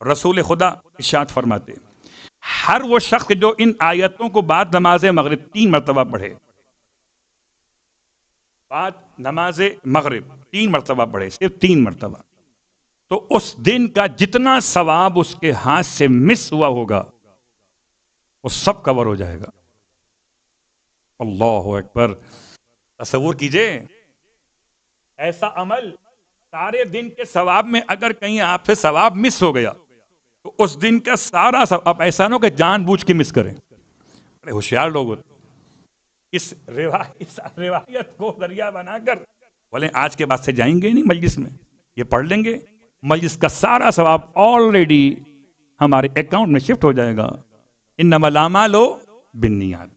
رسول خدا ارشاد فرماتے ہر وہ شخص جو ان آیتوں کو بعد نماز مغرب 3 مرتبہ پڑھے، بعد نماز مغرب 3 مرتبہ پڑھے، صرف 3 مرتبہ، تو اس دن کا جتنا ثواب اس کے ہاتھ سے مس ہوا ہوگا وہ سب کور ہو جائے گا۔ اللہ اکبر! تصور کیجئے ایسا عمل سارے دن کے ثواب میں اگر کہیں آپ سے ثواب مس ہو گیا تو اس دن کا سارا ثواب، آپ ایسا نہ ہو کہ جان بوجھ کے مس کریں، بڑے ہوشیار لوگ ہوتے اس روایت کو ذریعہ بنا کر بولے آج کے بعد سے جائیں گے نہیں مجلس میں، یہ پڑھ لیں گے، مجلس کا سارا ثواب آلریڈی ہمارے اکاؤنٹ میں شفٹ ہو جائے گا۔ انما الاعمال بالنیات۔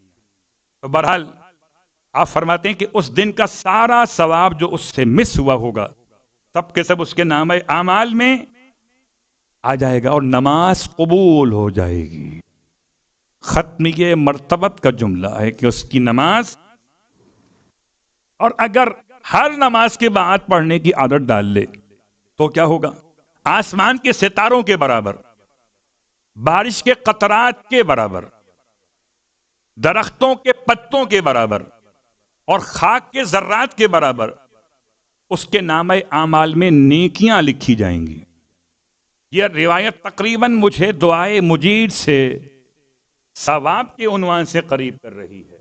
تو بہرحال آپ فرماتے ہیں کہ اس دن کا سارا ثواب جو اس سے مس ہوا ہوگا سب کے سب اس کے نامہ اعمال میں آ جائے گا اور نماز قبول ہو جائے گی۔ ختمیہ مرتبت کا جملہ ہے کہ اس کی نماز، اور اگر ہر نماز کے بعد پڑھنے کی عادت ڈال لے تو کیا ہوگا؟ آسمان کے ستاروں کے برابر، بارش کے قطرات کے برابر، درختوں کے پتوں کے برابر اور خاک کے ذرات کے برابر اس کے نامہ اعمال میں نیکیاں لکھی جائیں گی۔ یہ روایت تقریباً مجھے دعائے مجید سے ثواب کے عنوان سے قریب کر رہی ہے۔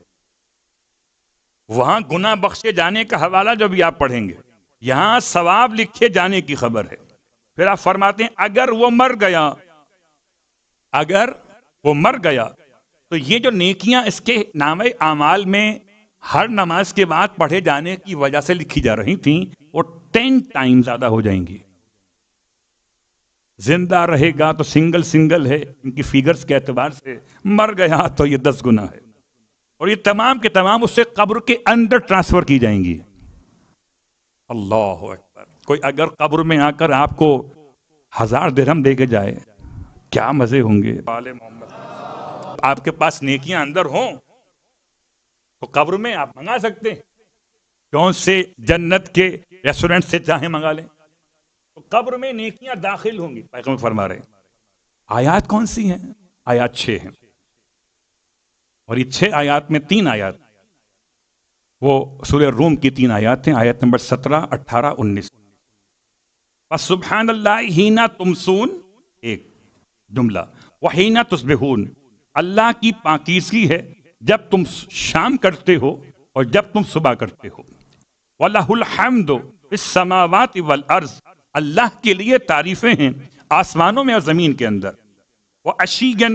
وہاں گناہ بخشے جانے کا حوالہ جو بھی آپ پڑھیں گے، یہاں ثواب لکھے جانے کی خبر ہے۔ پھر آپ فرماتے ہیں اگر وہ مر گیا تو یہ جو نیکیاں اس کے نامہ اعمال میں ہر نماز کے بعد پڑھے جانے کی وجہ سے لکھی جا رہی تھیں وہ 10 ٹائم زیادہ ہو جائیں گی۔ زندہ رہے گا تو سنگل ہے ان کی فیگرز کے اعتبار سے، مر گیا تو یہ 10 گنا ہے، اور یہ تمام کے تمام اس سے قبر کے اندر ٹرانسفر کی جائیں گی۔ اللہ اکبر! کوئی اگر قبر میں آ کر آپ کو 1000 درہم دے کے جائے، کیا مزے ہوں گے۔ آل محمد! آپ کے پاس نیکیاں اندر ہوں تو قبر میں آپ منگا سکتے ہیں، کون سے جنت کے ریسٹورنٹ سے چاہیں منگا لیں، تو قبر میں نیکیاں داخل ہوں گی۔ پیغمبر فرما رہے ہیں۔ آیات کون سی ہیں؟ آیات 6 ہیں، اور یہ 6 آیات میں 3 آیات وہ سورہ روم کی 3 آیات ہیں، آیت نمبر 17، 18، 19۔ فَسُبْحَانَ اللَّهِ حِینَ تُمْسُونَ، ایک جملہ، وَحِینَ تُصْبِحُونَ، اللہ کی پاکیزگی ہے جب تم شام کرتے ہو اور جب تم صبح کرتے ہو۔ وَلَهُ الْحَمْدُ فِي السَّمَاوَاتِ وَالْأَرْضِ، اللہ کے لیے تعریفیں ہیں آسمانوں میں اور زمین کے اندر۔ وَعَشِيًّا،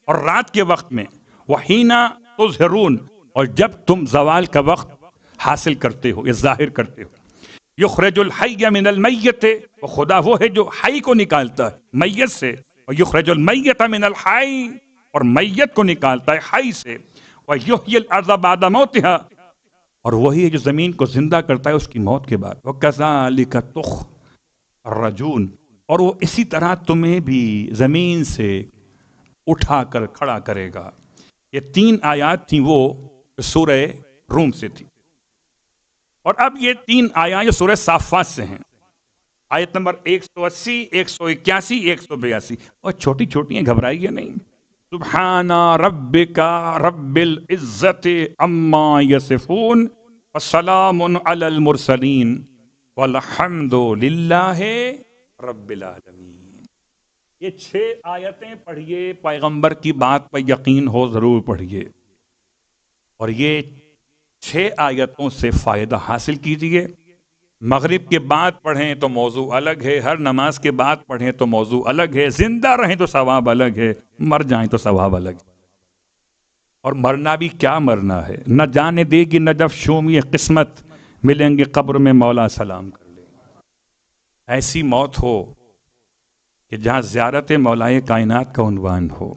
اور رات کے وقت میں، وَحِینَ تُظْہِرُونَ، اور جب تم زوال کا وقت حاصل کرتے ہو یا ظاہر کرتے ہو۔ یخرج الحی من المیت، وہ خدا وہ ہے جو حی کو نکالتا ہے میت سے، اور یخرج المیت من الحی، اور میت کو نکالتا ہے حی سے، ویحیی الارض بعد موتها، اور وہی ہے جو زمین کو زندہ کرتا ہے اس کی موت کے بعد۔ وکذالک تخرجون، اور وہ اسی طرح تمہیں بھی زمین سے اٹھا کر کھڑا کرے گا۔ یہ 3 آیات تھیں وہ سورہ روم سے تھی، اور اب یہ 3 آیات یہ سورہ صافات سے ہیں، آیت نمبر 180، 181، 182، اور چھوٹی چھوٹی ہیں، گھبرائیے نہیں۔ سبحان ربک رب العزت عما یصفون وسلام علی المرسلین والحمد للہ رب العالمین۔ یہ 6 آیتیں پڑھیے، پیغمبر کی بات پر یقین ہو ضرور پڑھیے، اور یہ 6 آیتوں سے فائدہ حاصل کیجئے۔ مغرب کے بعد پڑھیں تو موضوع الگ ہے، ہر نماز کے بعد پڑھیں تو موضوع الگ ہے، زندہ رہیں تو ثواب الگ ہے، مر جائیں تو ثواب الگ ہے۔ اور مرنا بھی کیا مرنا ہے، نہ جانے دے گی نجف شومی قسمت، ملیں گے قبر میں مولا سلام کر لیں۔ ایسی موت ہو کہ جہاں زیارت مولائے کائنات کا عنوان ہو۔